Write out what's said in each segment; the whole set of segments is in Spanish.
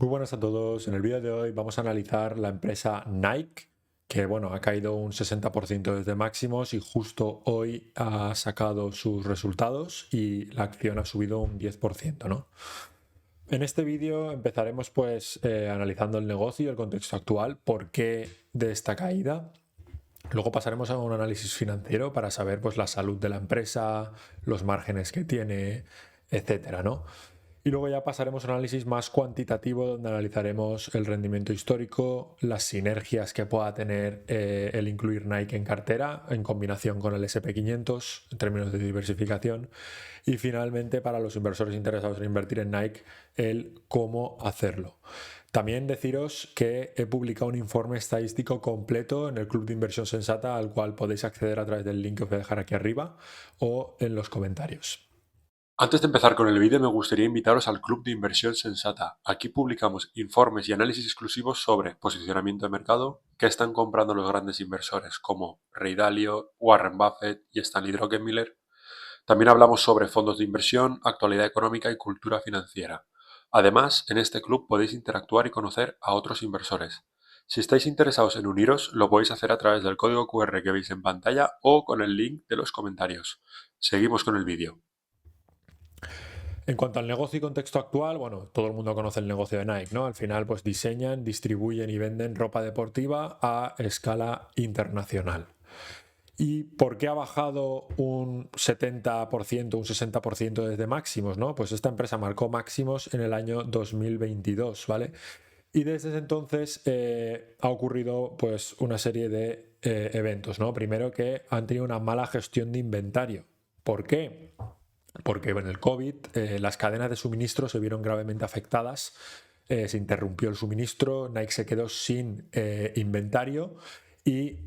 Muy buenas a todos. En el vídeo de hoy vamos a analizar la empresa Nike, que bueno, ha caído un 60% desde máximos y justo hoy ha sacado sus resultados y la acción ha subido un 10%, ¿no? En este vídeo empezaremos pues analizando el negocio y el contexto actual, por qué de esta caída. Luego pasaremos a un análisis financiero para saber pues la salud de la empresa, los márgenes que tiene, etcétera, ¿no? Y luego ya pasaremos a un análisis más cuantitativo donde analizaremos el rendimiento histórico, las sinergias que pueda tener el incluir Nike en cartera en combinación con el SP500 en términos de diversificación y finalmente para los inversores interesados en invertir en Nike el cómo hacerlo. También deciros que he publicado un informe estadístico completo en el Club de Inversión Sensata al cual podéis acceder a través del link que os voy a dejar aquí arriba o en los comentarios. Antes de empezar con el vídeo me gustaría invitaros al Club de Inversión Sensata. Aquí publicamos informes y análisis exclusivos sobre posicionamiento de mercado, qué están comprando los grandes inversores como Ray Dalio, Warren Buffett y Stanley Druckenmiller. También hablamos sobre fondos de inversión, actualidad económica y cultura financiera. Además, en este club podéis interactuar y conocer a otros inversores. Si estáis interesados en uniros, lo podéis hacer a través del código QR que veis en pantalla o con el link de los comentarios. Seguimos con el vídeo. En cuanto al negocio y contexto actual, bueno, todo el mundo conoce el negocio de Nike, ¿no? Al final, pues diseñan, distribuyen y venden ropa deportiva a escala internacional. ¿Y por qué ha bajado un 70%, un 60% desde máximos, ¿no? Pues esta empresa marcó máximos en el año 2022, ¿vale? Y desde ese entonces ha ocurrido pues una serie de eventos, ¿no? Primero que han tenido una mala gestión de inventario. ¿Por qué? Porque en el COVID las cadenas de suministro se vieron gravemente afectadas, se interrumpió el suministro, Nike se quedó sin inventario y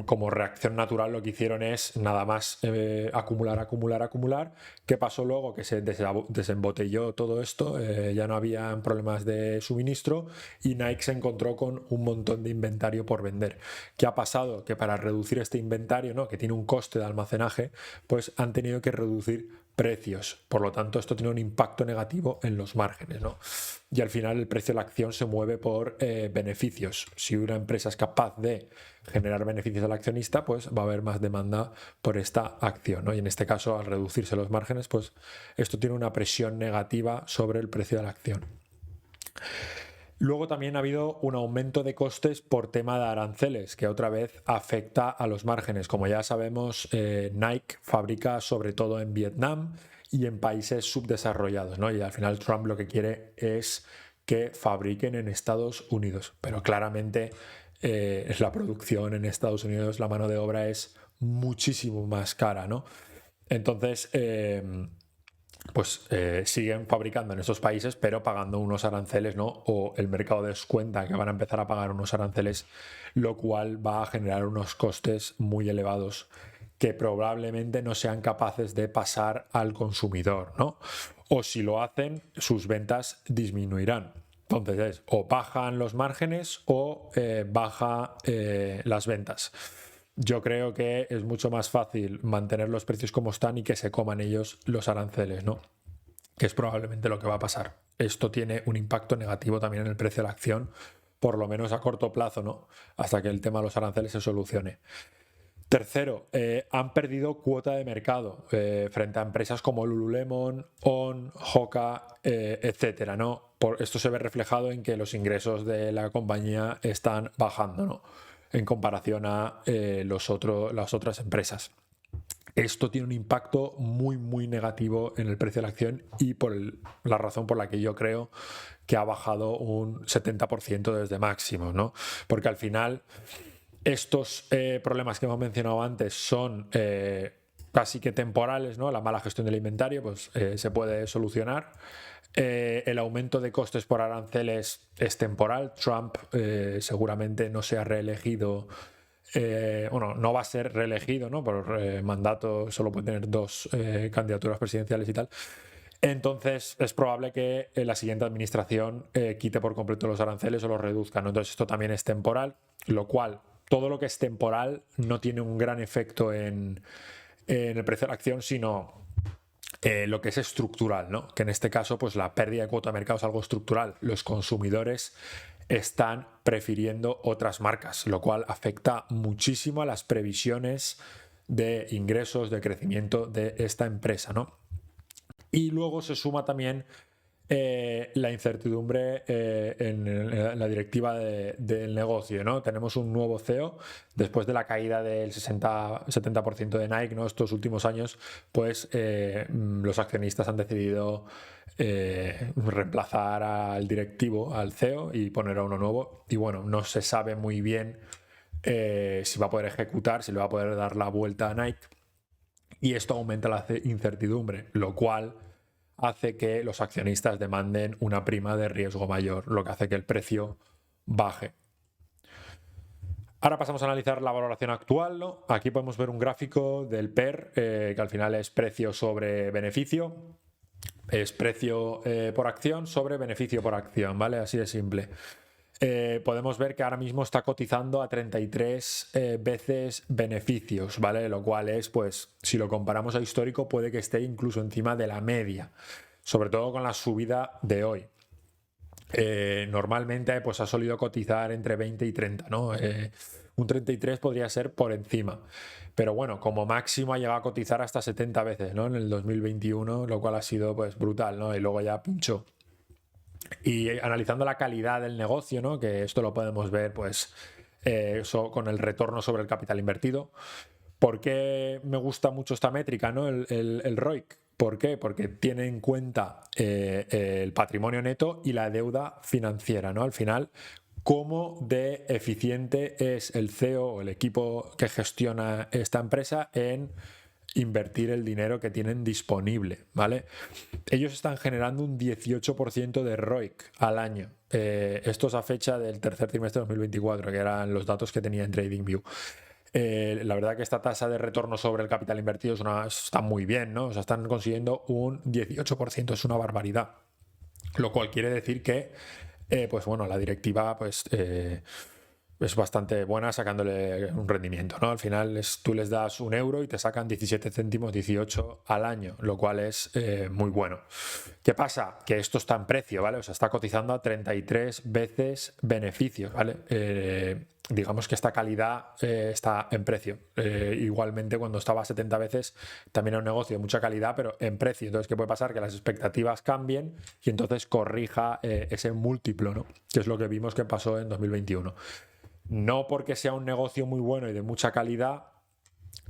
como reacción natural lo que hicieron es nada más acumular, acumular, acumular. ¿Qué pasó luego? Que se desembotelló todo esto, ya no había problemas de suministro y Nike se encontró con un montón de inventario por vender. ¿Qué ha pasado? Que para reducir este inventario, ¿no? Que tiene un coste de almacenaje, pues han tenido que reducir precios. Por lo tanto, esto tiene un impacto negativo en los márgenes, ¿no? Y al final el precio de la acción se mueve por beneficios. Si una empresa es capaz de generar beneficios al accionista, pues va a haber más demanda por esta acción, ¿no? Y en este caso, al reducirse los márgenes, pues esto tiene una presión negativa sobre el precio de la acción. Luego también ha habido un aumento de costes por tema de aranceles, que otra vez afecta a los márgenes. Como ya sabemos, Nike fabrica sobre todo en Vietnam y en países subdesarrollados, ¿no? Y al final Trump lo que quiere es que fabriquen en Estados Unidos. Pero claramente la producción en Estados Unidos, la mano de obra es muchísimo más cara, ¿no? Entonces, pues siguen fabricando en esos países, pero pagando unos aranceles, ¿no? O el mercado descuenta que van a empezar a pagar unos aranceles, lo cual va a generar unos costes muy elevados que probablemente no sean capaces de pasar al consumidor, ¿no? O si lo hacen, sus ventas disminuirán. Entonces es o bajan los márgenes o baja las ventas. Yo creo que es mucho más fácil mantener los precios como están y que se coman ellos los aranceles, ¿no? Que es probablemente lo que va a pasar. Esto tiene un impacto negativo también en el precio de la acción, por lo menos a corto plazo, ¿no? Hasta que el tema de los aranceles se solucione. Tercero, han perdido cuota de mercado frente a empresas como Lululemon, On, Hoka, etcétera, ¿no? Esto se ve reflejado en que los ingresos de la compañía están bajando, ¿no? En comparación a las otras empresas. Esto tiene un impacto muy, muy negativo en el precio de la acción y la razón por la que yo creo que ha bajado un 70% desde máximo, ¿no? Porque al final estos problemas que hemos mencionado antes son casi que temporales, ¿no? La mala gestión del inventario pues, se puede solucionar. El aumento de costes por aranceles es temporal. Trump seguramente no sea reelegido. Bueno, no va a ser reelegido, ¿no? Por mandato solo puede tener dos candidaturas presidenciales y tal. Entonces es probable que la siguiente administración quite por completo los aranceles o los reduzca, ¿no? Entonces esto también es temporal, lo cual todo lo que es temporal no tiene un gran efecto en el precio de la acción, sino lo que es estructural, ¿no? Que en este caso, pues la pérdida de cuota de mercado es algo estructural. Los consumidores están prefiriendo otras marcas, lo cual afecta muchísimo a las previsiones de ingresos, de crecimiento de esta empresa, ¿no? Y luego se suma también la incertidumbre en la directiva del negocio, ¿no? Tenemos un nuevo CEO después de la caída del 60-70% de Nike, ¿no? Estos últimos años, pues los accionistas han decidido reemplazar al directivo, al CEO, y poner a uno nuevo. Y bueno, no se sabe muy bien si va a poder ejecutar, si le va a poder dar la vuelta a Nike. Y esto aumenta la incertidumbre, lo cual hace que los accionistas demanden una prima de riesgo mayor, lo que hace que el precio baje. Ahora pasamos a analizar la valoración actual, ¿no? Aquí podemos ver un gráfico del PER, que al final es precio sobre beneficio. Es precio por acción sobre beneficio por acción, ¿vale? Así de simple. Podemos ver que ahora mismo está cotizando a 33 veces beneficios, ¿vale? Lo cual es, pues, si lo comparamos a histórico, puede que esté incluso encima de la media, sobre todo con la subida de hoy. Normalmente, pues, ha solido cotizar entre 20 y 30, ¿no? Un 33 podría ser por encima. Pero bueno, como máximo ha llegado a cotizar hasta 70 veces, ¿no? En el 2021, lo cual ha sido, pues, brutal, ¿no? Y luego ya pinchó. Y analizando la calidad del negocio, ¿no? Que esto lo podemos ver, pues, con el retorno sobre el capital invertido. ¿Por qué me gusta mucho esta métrica, ¿no? El ROIC. ¿Por qué? Porque tiene en cuenta el patrimonio neto y la deuda financiera, ¿no? Al final, cómo de eficiente es el CEO o el equipo que gestiona esta empresa en invertir el dinero que tienen disponible, ¿vale? Ellos están generando un 18% de ROIC al año. Esto es a fecha del tercer trimestre de 2024, que eran los datos que tenía en TradingView. La verdad que esta tasa de retorno sobre el capital invertido está muy bien, ¿no? O sea, están consiguiendo un 18%, es una barbaridad. Lo cual quiere decir que, pues bueno, la directiva, pues... es bastante buena sacándole un rendimiento, ¿no? Al final tú les das 1 euro y te sacan 17 céntimos, 18 al año, lo cual es muy bueno. ¿Qué pasa? Que esto está en precio, ¿vale? O sea, está cotizando a 33 veces beneficios, ¿vale? Digamos que esta calidad está en precio. Igualmente, cuando estaba a 70 veces, también era un negocio de mucha calidad, pero en precio. Entonces, ¿qué puede pasar? Que las expectativas cambien y entonces corrija ese múltiplo, ¿no? Que es lo que vimos que pasó en 2021. No porque sea un negocio muy bueno y de mucha calidad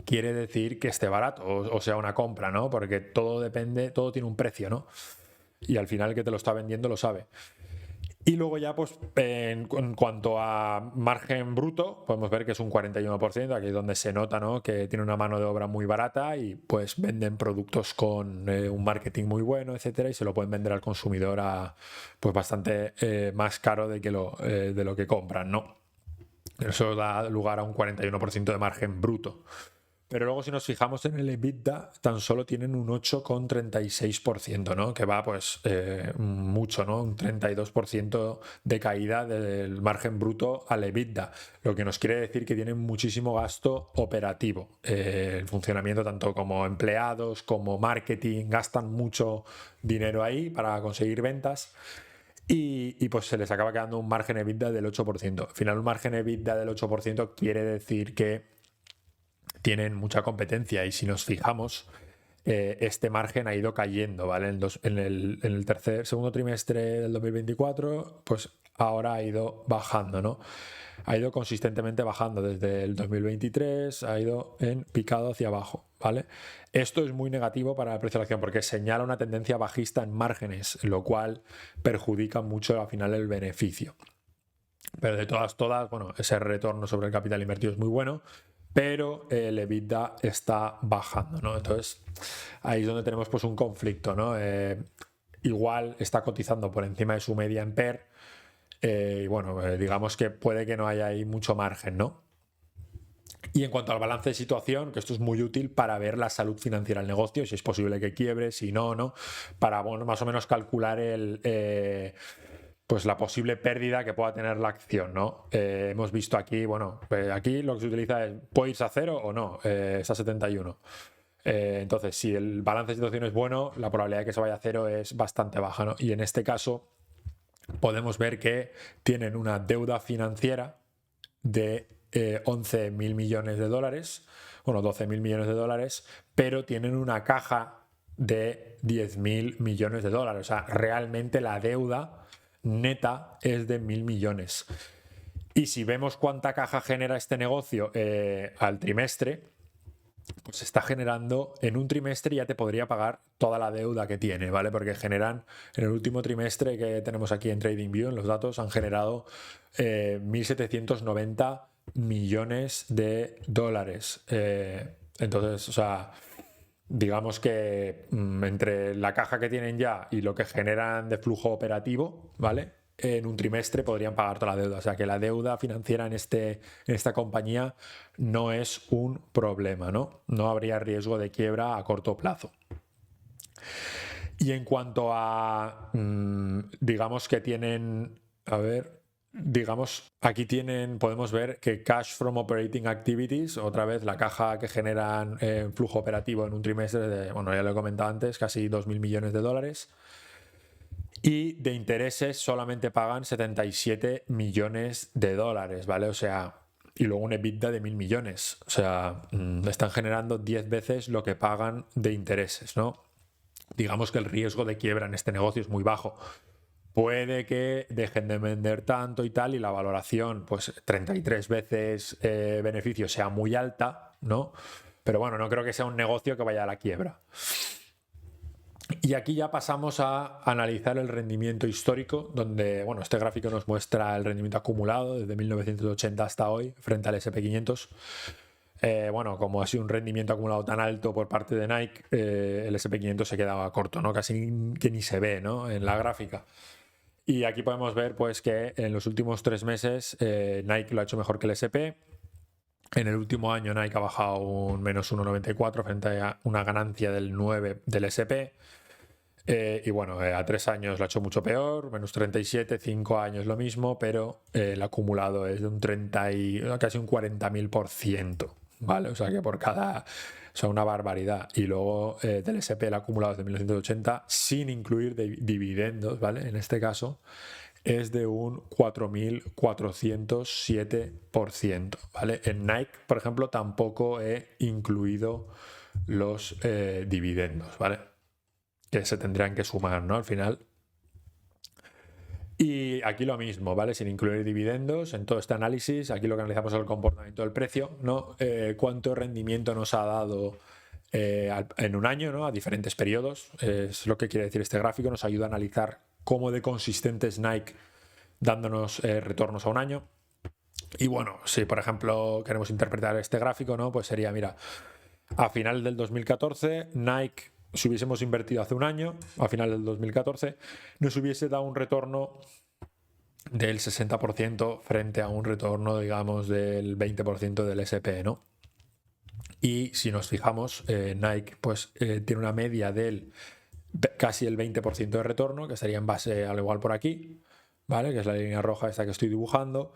quiere decir que esté barato o sea una compra, ¿no? Porque todo depende, todo tiene un precio, ¿no? Y al final el que te lo está vendiendo lo sabe. Y luego ya, pues, en cuanto a margen bruto, podemos ver que es un 41%, aquí es donde se nota, ¿no? Que tiene una mano de obra muy barata y pues venden productos con un marketing muy bueno, etcétera, y se lo pueden vender al consumidor a pues bastante más caro de lo que compran, ¿no? Eso da lugar a un 41% de margen bruto. Pero luego si nos fijamos en el EBITDA, tan solo tienen un 8,36%, ¿no? Que va pues mucho, ¿no? Un 32% de caída del margen bruto al EBITDA, lo que nos quiere decir que tienen muchísimo gasto operativo. El funcionamiento tanto como empleados, como marketing, gastan mucho dinero ahí para conseguir ventas. Y pues se les acaba quedando un margen EBITDA del 8%. Al final un margen EBITDA del 8% quiere decir que tienen mucha competencia y si nos fijamos, este margen ha ido cayendo, ¿vale? En el segundo trimestre del 2024, pues ahora ha ido bajando, ¿no? Ha ido consistentemente bajando desde el 2023, ha ido en picado hacia abajo, ¿vale? Esto es muy negativo para el precio de la acción porque señala una tendencia bajista en márgenes, lo cual perjudica mucho al final el beneficio. Pero de todas, bueno, ese retorno sobre el capital invertido es muy bueno, pero el EBITDA está bajando, ¿no? Entonces, ahí es donde tenemos pues un conflicto, ¿no? Igual está cotizando por encima de su media en PER, y bueno, digamos que puede que no haya ahí mucho margen, ¿no? Y en cuanto al balance de situación, que esto es muy útil para ver la salud financiera del negocio, si es posible que quiebre, si no, ¿no? Para, bueno, más o menos calcular pues la posible pérdida que pueda tener la acción, ¿no? Hemos visto aquí, bueno, aquí lo que se utiliza es, ¿puede irse a cero o no? Está a 71. Entonces, si el balance de situación es bueno, la probabilidad de que se vaya a cero es bastante baja, ¿no? Y en este caso podemos ver que tienen una deuda financiera de 11.000 millones de dólares, bueno, 12.000 millones de dólares, pero tienen una caja de 10.000 millones de dólares. O sea, realmente la deuda neta es de 1.000 millones. Y si vemos cuánta caja genera este negocio al trimestre, pues está generando en un trimestre, ya te podría pagar toda la deuda que tiene, ¿vale? Porque generan en el último trimestre que tenemos aquí en TradingView, en los datos, han generado 1.790 millones de dólares. Entonces, o sea, digamos que entre la caja que tienen ya y lo que generan de flujo operativo, ¿vale? En un trimestre podrían pagar toda la deuda. O sea que la deuda financiera en esta compañía no es un problema, ¿no? No habría riesgo de quiebra a corto plazo. Y en cuanto a, digamos que tienen, a ver, digamos, aquí podemos ver que Cash from Operating Activities, otra vez la caja que generan flujo operativo en un trimestre bueno, ya lo he comentado antes, casi 2.000 millones de dólares. Y de intereses solamente pagan 77 millones de dólares, ¿vale? O sea, y luego un EBITDA de 1.000 millones. O sea, están generando 10 veces lo que pagan de intereses, ¿no? Digamos que el riesgo de quiebra en este negocio es muy bajo. Puede que dejen de vender tanto y tal, y la valoración, pues 33 veces beneficio sea muy alta, ¿no? Pero bueno, no creo que sea un negocio que vaya a la quiebra. Y aquí ya pasamos a analizar el rendimiento histórico, donde, bueno, este gráfico nos muestra el rendimiento acumulado desde 1980 hasta hoy frente al SP500. Bueno, como ha sido un rendimiento acumulado tan alto por parte de Nike, el SP500 se quedaba corto, ¿no? Casi que ni se ve, ¿no? En la gráfica. Y aquí podemos ver, pues, que en los últimos 3 meses Nike lo ha hecho mejor que el SP. En el último año Nike ha bajado un menos 1,94 frente a una ganancia del 9 del SP. Y bueno, a 3 años lo ha hecho mucho peor, menos 37, 5 años lo mismo, pero el acumulado es de un 30 y casi un 40.000%, ¿vale? O sea que por cada, o sea, una barbaridad. Y luego del SP el acumulado de 1980, sin incluir dividendos, ¿vale? En este caso es de un 4.407%, ¿vale? En Nike, por ejemplo, tampoco he incluido los dividendos, ¿vale? Que se tendrían que sumar, ¿no? Al final. Y aquí lo mismo, ¿vale? Sin incluir dividendos en todo este análisis, aquí lo que analizamos es el comportamiento del precio, ¿no? Cuánto rendimiento nos ha dado en un año, ¿no? A diferentes periodos. Es lo que quiere decir este gráfico, nos ayuda a analizar cómo de consistente es Nike dándonos retornos a un año. Y bueno, si por ejemplo queremos interpretar este gráfico, ¿no? Pues sería, mira, a final del 2014, Nike, si hubiésemos invertido hace un año, a final del 2014, nos hubiese dado un retorno del 60% frente a un retorno, digamos, del 20% del SP, ¿no? Y si nos fijamos, Nike pues tiene una media del casi el 20% de retorno, que estaría en base al igual por aquí, ¿vale? Que es la línea roja esta que estoy dibujando,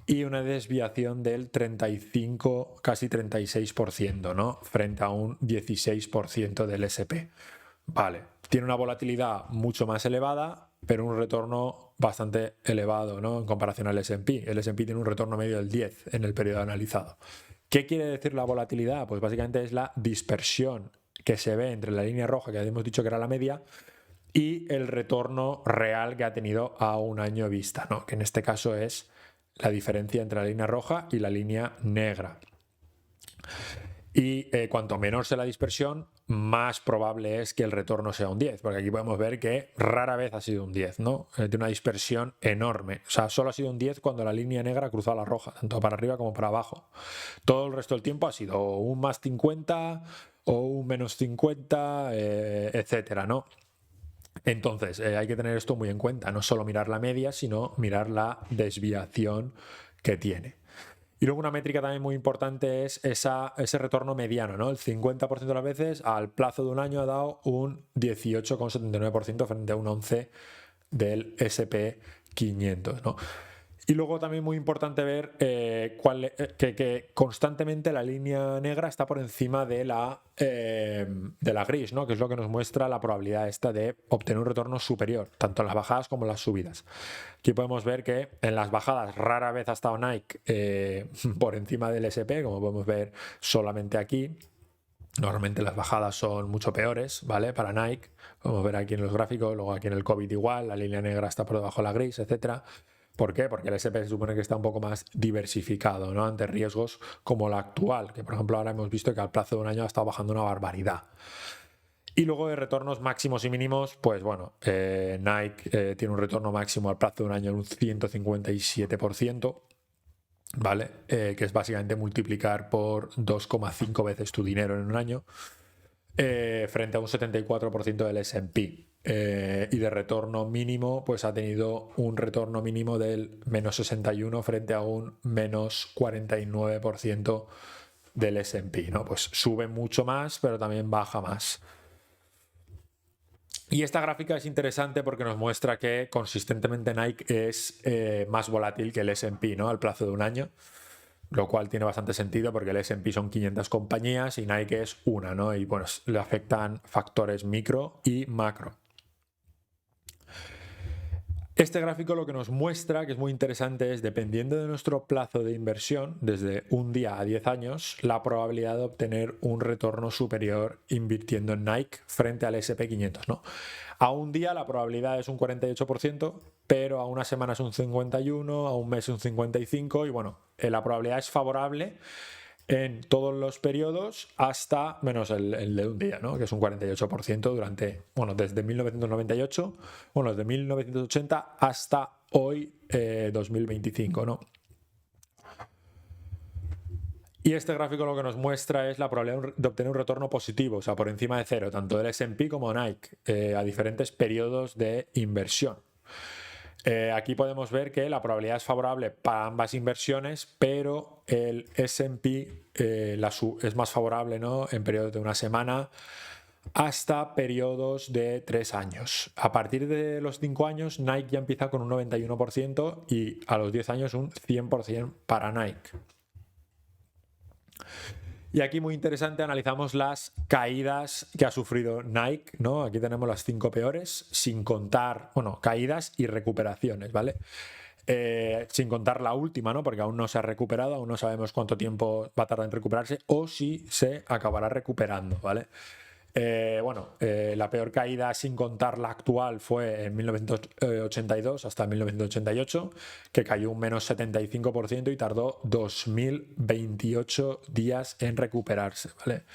y una desviación del 35, casi 36%, ¿no? Frente a un 16% del SP. Vale, tiene una volatilidad mucho más elevada, pero un retorno bastante elevado, ¿no? En comparación al S&P. El S&P tiene un retorno medio del 10 en el periodo analizado. ¿Qué quiere decir la volatilidad? Pues básicamente es la dispersión que se ve entre la línea roja, que habíamos dicho que era la media, y el retorno real que ha tenido a un año vista, ¿no? Que en este caso es la diferencia entre la línea roja y la línea negra. Y cuanto menor sea la dispersión, más probable es que el retorno sea un 10, porque aquí podemos ver que rara vez ha sido un 10, ¿no? De una dispersión enorme. O sea, solo ha sido un 10 cuando la línea negra ha cruzado la roja, tanto para arriba como para abajo. Todo el resto del tiempo ha sido un más 50 o un menos 50, etcétera, ¿no? Entonces, hay que tener esto muy en cuenta, no solo mirar la media, sino mirar la desviación que tiene. Y luego una métrica también muy importante es ese retorno mediano, ¿no? El 50% de las veces al plazo de un año ha dado un 18,79% frente a un 11% del SP500, ¿no? Y luego también muy importante ver que constantemente la línea negra está por encima de la gris, ¿no? Que es lo que nos muestra la probabilidad esta de obtener un retorno superior, tanto en las bajadas como en las subidas. Aquí podemos ver que en las bajadas rara vez ha estado Nike por encima del SP, como podemos ver solamente aquí. Normalmente las bajadas son mucho peores, ¿vale? Para Nike, podemos ver aquí en los gráficos, luego aquí en el COVID igual, la línea negra está por debajo de la gris, etcétera. ¿Por qué? Porque el SP se supone que está un poco más diversificado, ¿no? Ante riesgos como la actual, que por ejemplo ahora hemos visto que al plazo de un año ha estado bajando una barbaridad. Y luego de retornos máximos y mínimos, pues bueno, Nike tiene un retorno máximo al plazo de un año de un 157%, ¿vale? Que es básicamente multiplicar por 2,5 veces tu dinero en un año, frente a un 74% del S&P. Y de retorno mínimo, pues ha tenido un retorno mínimo del menos 61 frente a un menos 49% del S&P, ¿no? Pues sube mucho más, pero también baja más. Y esta gráfica es interesante porque nos muestra que consistentemente Nike es más volátil que el S&P, ¿no? Al plazo de un año, lo cual tiene bastante sentido porque el S&P son 500 compañías y Nike es una, ¿no? Y bueno, le afectan factores micro y macro. Este gráfico lo que nos muestra, que es muy interesante, es dependiendo de nuestro plazo de inversión, desde un día a 10 años, la probabilidad de obtener un retorno superior invirtiendo en Nike frente al SP500, ¿no? A un día la probabilidad es un 48%, pero a una semana es un 51%, a un mes un 55%, y bueno, la probabilidad es favorable en todos los periodos hasta menos el de un día, ¿no? Que es un 48% durante, bueno, desde 1998, bueno, desde 1980 hasta hoy, 2025, ¿no? Y este gráfico lo que nos muestra es la probabilidad de obtener un retorno positivo, o sea, por encima de cero, tanto del S&P como Nike, a diferentes periodos de inversión. Aquí podemos ver que la probabilidad es favorable para ambas inversiones, pero el S&P es más favorable, ¿no? En periodos de una semana hasta periodos de 3 años. A partir de los 5 años, Nike ya empieza con un 91% y a los 10 años un 100% para Nike. Y aquí muy interesante, analizamos las caídas que ha sufrido Nike, ¿no? Aquí tenemos las 5 peores, sin contar, bueno, caídas y recuperaciones, ¿vale? Sin contar la última, ¿no? Porque aún no se ha recuperado, aún no sabemos cuánto tiempo va a tardar en recuperarse o si se acabará recuperando, ¿vale? La peor caída sin contar la actual fue en 1982 hasta 1988, que cayó un menos 75% y tardó 2028 días en recuperarse, ¿vale?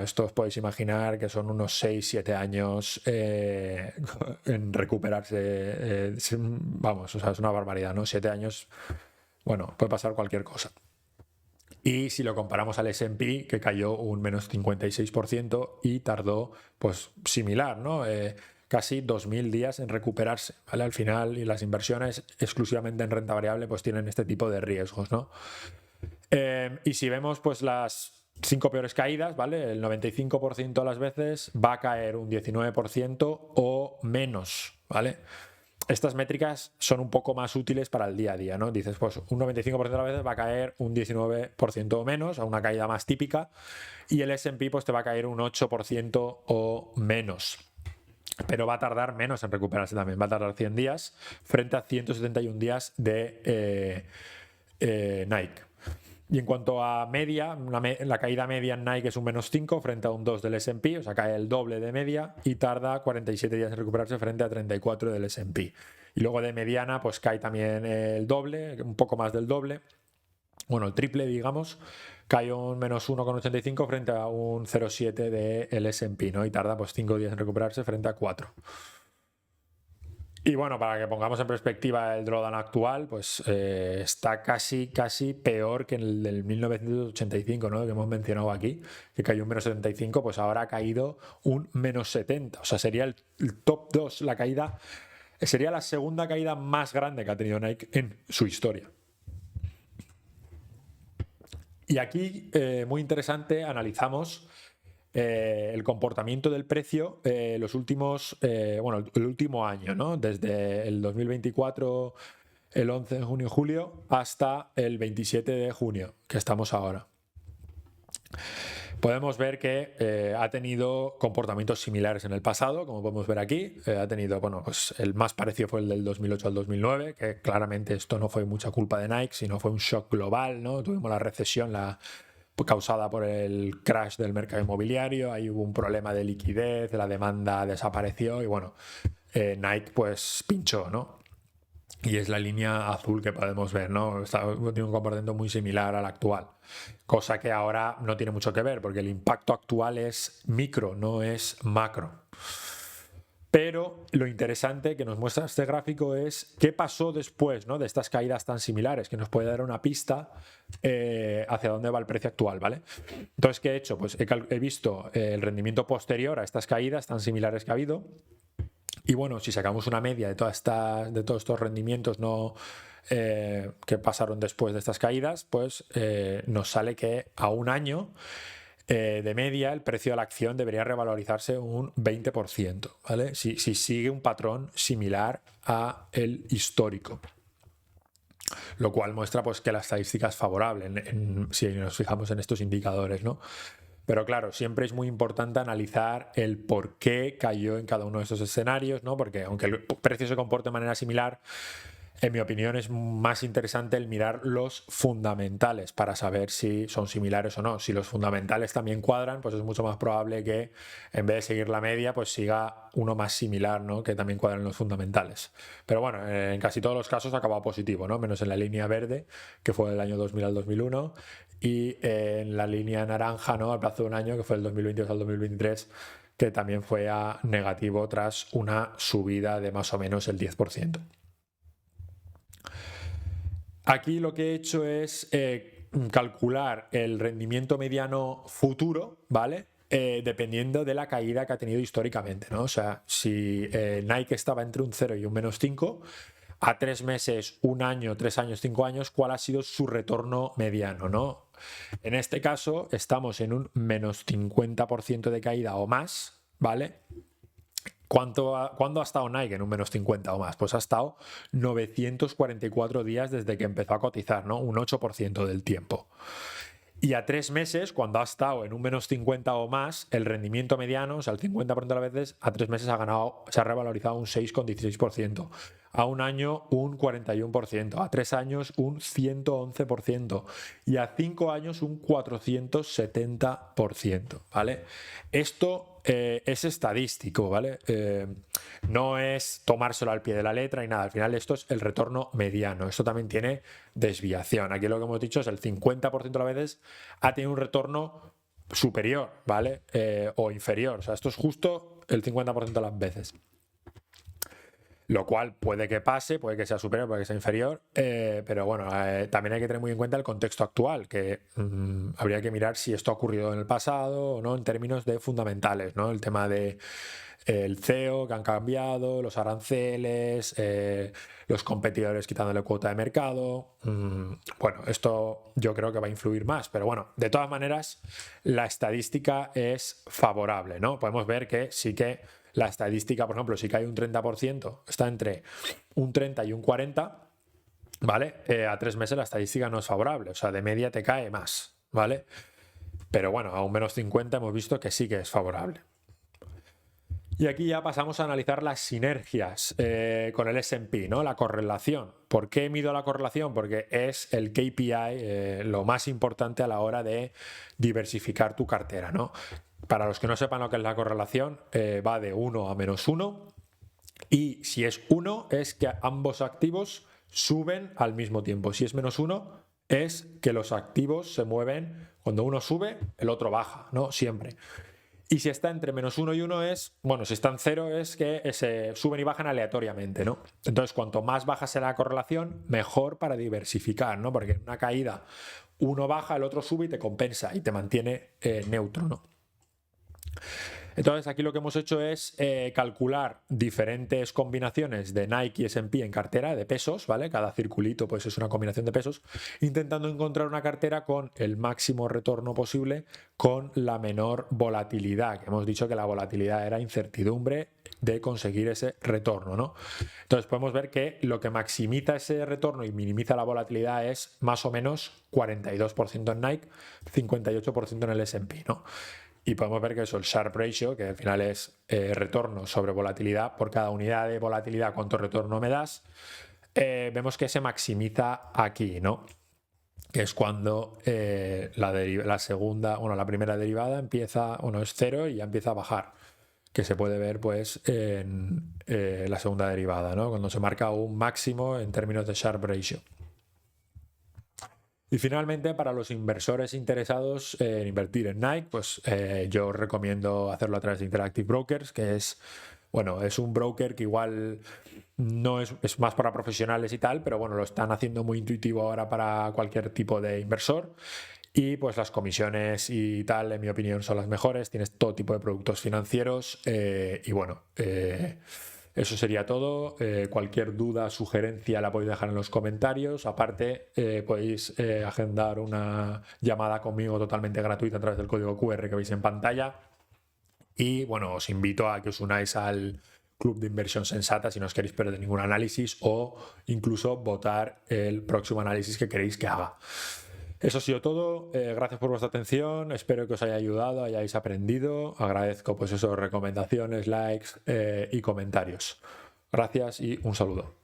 Esto os podéis imaginar que son unos 6-7 años en recuperarse. Vamos, o sea, es una barbaridad, ¿no? 7 años, bueno, puede pasar cualquier cosa. Y si lo comparamos al S&P, que cayó un menos 56% y tardó, pues, similar, ¿no? Casi 2000 días en recuperarse, ¿vale? Al final, y las inversiones exclusivamente en renta variable, pues tienen este tipo de riesgos, ¿no? Y si vemos, pues, las 5 peores caídas, ¿vale? El 95% de las veces va a caer un 19% o menos, ¿vale? Estas métricas son un poco más útiles para el día a día, ¿no? Dices, pues un 95% de las veces va a caer un 19% o menos, a una caída más típica, y el S&P pues te va a caer un 8% o menos. Pero va a tardar menos en recuperarse también, va a tardar 100 días frente a 171 días de Nike. Y en cuanto a media, la caída media en Nike es un menos 5 frente a un 2 del S&P, o sea, cae el doble de media y tarda 47 días en recuperarse frente a 34 del S&P. Y luego de mediana, pues cae también el doble, un poco más del doble, bueno, el triple, digamos, cae un menos 1,85 frente a un 0,7 del S&P, ¿no? Y tarda pues 5 días en recuperarse frente a 4. Y bueno, para que pongamos en perspectiva el drawdown actual, pues está casi peor que el del 1985, ¿no? Que hemos mencionado aquí, que cayó un menos 75, pues ahora ha caído un menos 70. O sea, sería el top 2, la caída, sería la segunda caída más grande que ha tenido Nike en su historia. Y aquí, muy interesante, analizamos el comportamiento del precio el último año, ¿no? Desde el 2024 el 11 de junio, julio, hasta el 27 de junio, que estamos ahora. Podemos ver que ha tenido comportamientos similares en el pasado, como podemos ver aquí. Ha tenido, bueno, pues el más parecido fue el del 2008 al 2009, que claramente esto no fue mucha culpa de Nike, sino fue un shock global, ¿no? Tuvimos la recesión causada por el crash del mercado inmobiliario, ahí hubo un problema de liquidez, la demanda desapareció y bueno, Nike pues pinchó, ¿no? Y es la línea azul que podemos ver, ¿no? Tiene un comportamiento muy similar al actual. Cosa que ahora no tiene mucho que ver, porque el impacto actual es micro, no es macro. Pero lo interesante que nos muestra este gráfico es qué pasó después, ¿no?, de estas caídas tan similares, que nos puede dar una pista hacia dónde va el precio actual, ¿vale? Entonces, ¿qué he hecho? Pues he visto el rendimiento posterior a estas caídas tan similares que ha habido. Y bueno, si sacamos una media de todos estos rendimientos que pasaron después de estas caídas, pues nos sale que a un año de media el precio de la acción debería revalorizarse un 20%, ¿vale? Si sigue un patrón similar a el histórico. Lo cual muestra pues que la estadística es favorable si nos fijamos en estos indicadores, ¿no? Pero claro, siempre es muy importante analizar el por qué cayó en cada uno de estos escenarios, ¿no? Porque aunque el precio se comporte de manera similar, en mi opinión es más interesante el mirar los fundamentales para saber si son similares o no. Si los fundamentales también cuadran, pues es mucho más probable que en vez de seguir la media, pues siga uno más similar, ¿no?, que también cuadran los fundamentales. Pero bueno, en casi todos los casos ha acabado positivo, ¿no? Menos en la línea verde, que fue del año 2000 al 2001, y en la línea naranja, ¿no?, al plazo de un año, que fue del 2022 al 2023, que también fue a negativo tras una subida de más o menos el 10%. Aquí lo que he hecho es calcular el rendimiento mediano futuro, ¿vale? Dependiendo de la caída que ha tenido históricamente, ¿no? O sea, si Nike estaba entre un 0 y un -5, a 3 meses, un año, 3 años, 5 años, ¿cuál ha sido su retorno mediano, ¿no? En este caso estamos en un -50% de caída o más, ¿vale? ¿Cuándo ha estado Nike en un -50 o más? Pues ha estado 944 días desde que empezó a cotizar, ¿no? Un 8% del tiempo. Y a 3 meses, cuando ha estado en un -50 o más, el rendimiento mediano, o sea, el 50% de las veces, a 3 meses se ha revalorizado un 6,16%. A un año, un 41%. A 3 años, un 111%. Y a 5 años, un 470%, ¿vale? Esto es estadístico, ¿vale? No es tomárselo al pie de la letra y nada. Al final esto es el retorno mediano. Esto también tiene desviación. Aquí lo que hemos dicho es el 50% de las veces ha tenido un retorno superior, ¿vale? O inferior. O sea, esto es justo el 50% de las veces. Lo cual puede que pase, puede que sea superior, puede que sea inferior, pero bueno, también hay que tener muy en cuenta el contexto actual, que habría que mirar si esto ha ocurrido en el pasado o no en términos de fundamentales, ¿no? El tema de el CEO que han cambiado, los aranceles, los competidores quitándole cuota de mercado. Bueno, esto yo creo que va a influir más, pero bueno, de todas maneras, la estadística es favorable, ¿no? Podemos ver que sí que la estadística, por ejemplo, si cae un 30%, está entre un 30 y un 40, ¿vale? A 3 meses la estadística no es favorable, o sea, de media te cae más, ¿vale? Pero bueno, a un -50 hemos visto que sí que es favorable. Y aquí ya pasamos a analizar las sinergias con el S&P, ¿no? La correlación. ¿Por qué mido la correlación? Porque es el KPI, lo más importante a la hora de diversificar tu cartera, ¿no? Para los que no sepan lo que es la correlación, va de 1 a -1, y si es 1 es que ambos activos suben al mismo tiempo. Si es -1 es que los activos se mueven, cuando uno sube, el otro baja, ¿no? Siempre. Y si está entre -1 y 1 es, bueno, si está en 0 es que se suben y bajan aleatoriamente, ¿no? Entonces, cuanto más baja sea la correlación, mejor para diversificar, ¿no? Porque en una caída uno baja, el otro sube y te compensa y te mantiene neutro, ¿no? Entonces aquí lo que hemos hecho es calcular diferentes combinaciones de Nike y S&P en cartera de pesos, ¿vale? Cada circulito pues es una combinación de pesos, intentando encontrar una cartera con el máximo retorno posible con la menor volatilidad, que hemos dicho que la volatilidad era incertidumbre de conseguir ese retorno, ¿no? Entonces podemos ver que lo que maximiza ese retorno y minimiza la volatilidad es más o menos 42% en Nike, 58% en el S&P, ¿no? Y podemos ver que eso, el Sharpe Ratio, que al final es retorno sobre volatilidad, por cada unidad de volatilidad, ¿cuánto retorno me das? Vemos que se maximiza aquí, ¿no? Que es cuando la segunda, bueno, la primera derivada empieza, bueno, es cero y ya empieza a bajar, que se puede ver pues en la segunda derivada, ¿no? Cuando se marca un máximo en términos de Sharpe Ratio. Y finalmente, para los inversores interesados en invertir en Nike, pues yo os recomiendo hacerlo a través de Interactive Brokers, que es, bueno, es un broker que igual no es más para profesionales y tal, pero bueno, lo están haciendo muy intuitivo ahora para cualquier tipo de inversor. Y pues las comisiones y tal, en mi opinión, son las mejores. Tienes todo tipo de productos financieros y bueno, eso sería todo. Cualquier duda, sugerencia la podéis dejar en los comentarios. Aparte, podéis agendar una llamada conmigo totalmente gratuita a través del código QR que veis en pantalla. Y bueno, os invito a que os unáis al Club de Inversión Sensata si no os queréis perder ningún análisis o incluso votar el próximo análisis que queréis que haga. Eso ha sido todo. Gracias por vuestra atención. Espero que os haya ayudado, hayáis aprendido. Agradezco pues eso, recomendaciones, likes y comentarios. Gracias y un saludo.